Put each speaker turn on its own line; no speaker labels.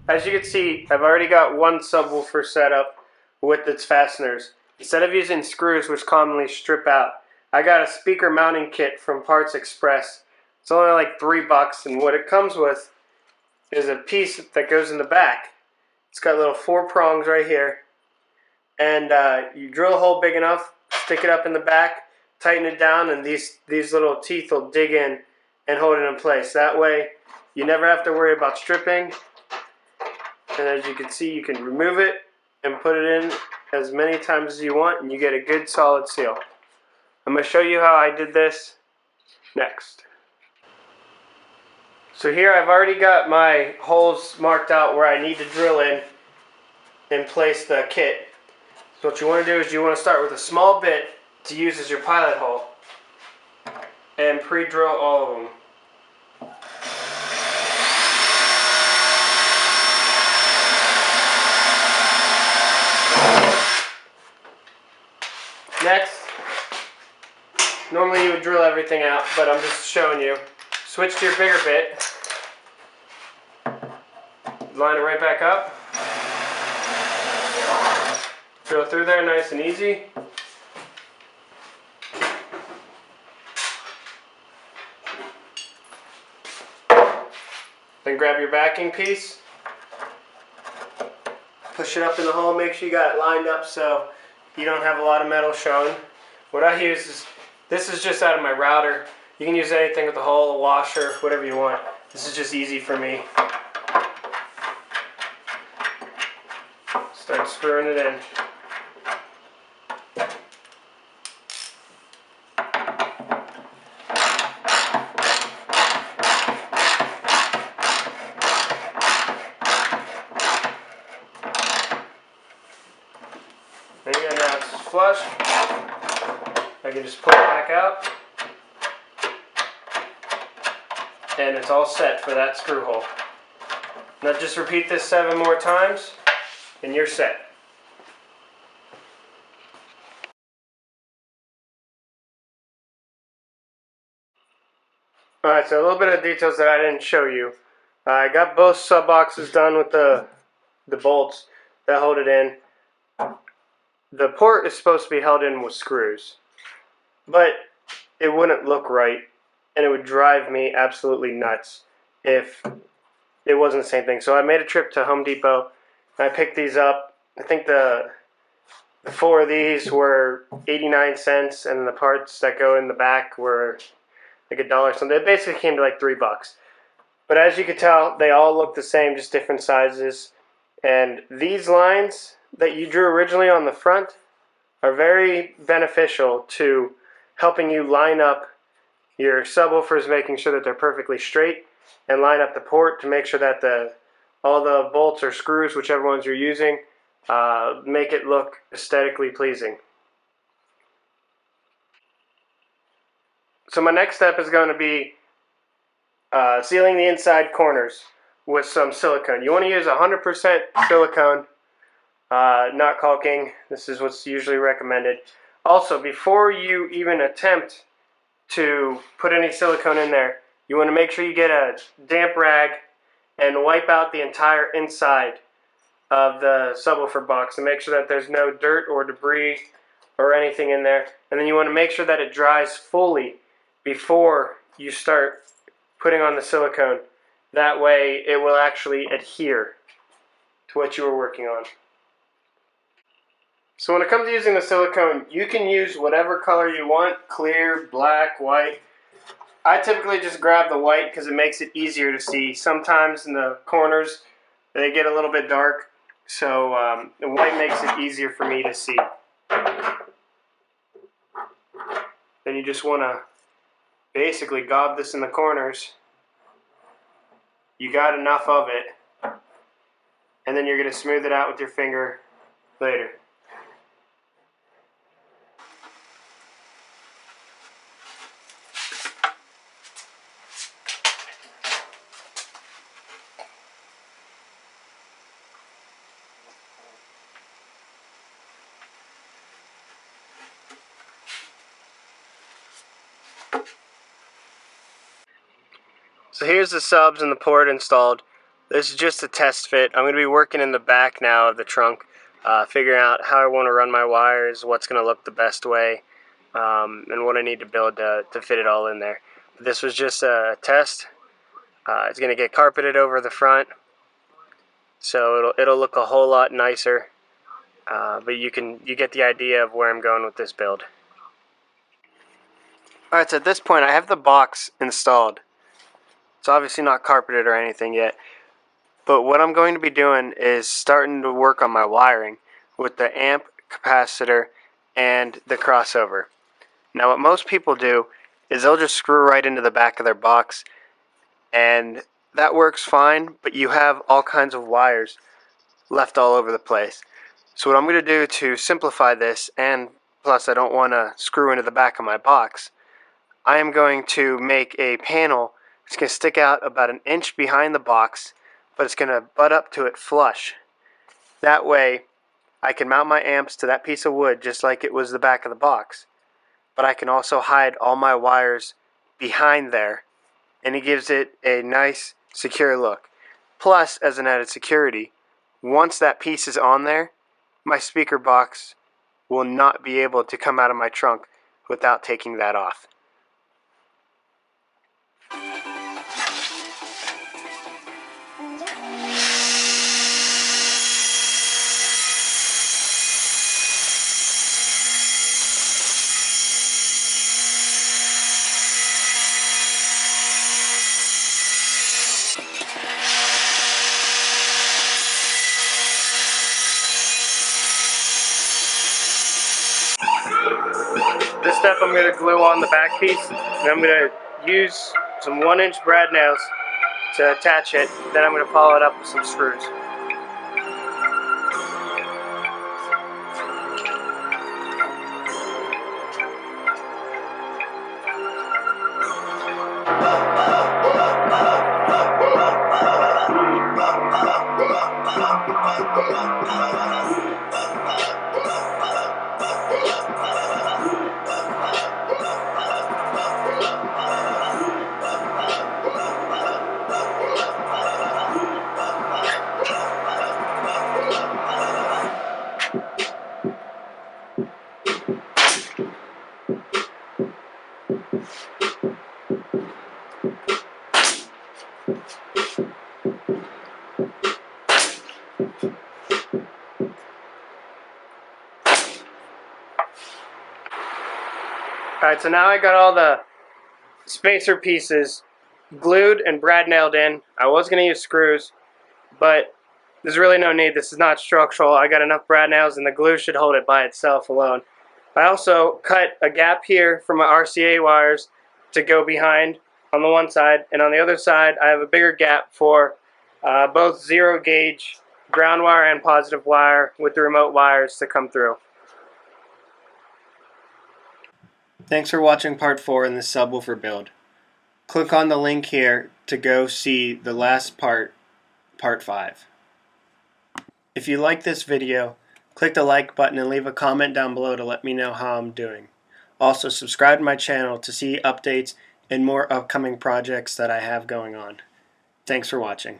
As you can see, I've already got one subwoofer set up with its fasteners. Instead of using screws, which commonly strip out, I got a speaker mounting kit from Parts Express. It's only like $3, and what it comes with is a piece that goes in the back. It's got little 4 prongs right here, and you drill a hole big enough, stick it up in the back, tighten it down, and these little teeth will dig in and hold it in place. That way, you never have to worry about stripping. And as you can see, you can remove it and put it in as many times as you want, and you get a good solid seal. I'm going to show you how I did this next. So here I've already got my holes marked out where I need to drill in and place the kit. So what you want to do is you want to start with a small bit to use as your pilot hole and pre-drill all of them. Next, normally you would drill everything out, but I'm just showing you. Switch to your bigger bit. Line it right back up. Drill through there nice and easy. Then grab your backing piece. Push it up in the hole. Make sure you got it lined up so you don't have a lot of metal showing. What I use is, this is just out of my router. You can use anything with a hole, a washer, whatever you want. This is just easy for me. Start screwing it in. There you go, now it's flush. I can just pull it back out. And it's all set for that screw hole. Now just repeat this 7 more times and you're set. Alright, so a little bit of details that I didn't show you. I got both sub boxes done with the bolts that hold it in. The port is supposed to be held in with screws, but it wouldn't look right, and it would drive me absolutely nuts if it wasn't the same thing. So I made a trip to Home Depot, and I picked these up. I think the 4 of these were 89 cents, and the parts that go in the back were like $1 something. It basically came to like $3. But as you can tell, they all look the same, just different sizes. And these lines that you drew originally on the front are very beneficial to helping you line up your subwoofers, making sure that they're perfectly straight, and line up the port to make sure that all the bolts or screws, whichever ones you're using, make it look aesthetically pleasing. So my next step is going to be sealing the inside corners with some silicone. You want to use 100% silicone, not caulking. This is what's usually recommended. Also, before you even attempt to put any silicone in there, you want to make sure you get a damp rag and wipe out the entire inside of the subwoofer box and make sure that there's no dirt or debris or anything in there. And then you want to make sure that it dries fully before you start putting on the silicone. That way it will actually adhere to what you were working on. So when it comes to using the silicone, you can use whatever color you want, clear, black, white. I typically just grab the white because it makes it easier to see. Sometimes in the corners they get a little bit dark, so the white makes it easier for me to see. Then you just want to basically gob this in the corners. You got enough of it, and then you're going to smooth it out with your finger later. So here's the subs and the port installed. This is just a test fit. I'm going to be working in the back now of the trunk, figuring out how I want to run my wires, what's going to look the best way, and what I need to build to fit it all in there. This was just a test. It's going to get carpeted over the front, so it'll look a whole lot nicer. But you get the idea of where I'm going with this build. Alright, so at this point I have the box installed. It's obviously not carpeted or anything yet. But what I'm going to be doing is starting to work on my wiring with the amp, capacitor, and the crossover. Now what most people do is they'll just screw right into the back of their box, and that works fine, but you have all kinds of wires left all over the place. So what I'm going to do to simplify this, and plus I don't want to screw into the back of my box, I am going to make a panel that's going to stick out about an inch behind the box, but it's going to butt up to it flush. That way I can mount my amps to that piece of wood just like it was the back of the box, but I can also hide all my wires behind there, and it gives it a nice secure look. Plus, as an added security, once that piece is on there, my speaker box will not be able to come out of my trunk without taking that off. This step I'm going to glue on the back piece, and I'm going to use some 1-inch brad nails to attach it. Then I'm going to follow it up with some screws. Alright, so now I got all the spacer pieces glued and brad nailed in. I was going to use screws, but there's really no need. This is not structural. I got enough brad nails and the glue should hold it by itself alone. I also cut a gap here for my RCA wires to go behind on the one side, and on the other side I have a bigger gap for both 0 gauge ground wire and positive wire with the remote wires to come through. Thanks for watching part 4 in this subwoofer build. Click on the link here to go see the last part, part 5. If you like this video, click the like button and leave a comment down below to let me know how I'm doing. Also, subscribe to my channel to see updates and more upcoming projects that I have going on. Thanks for watching.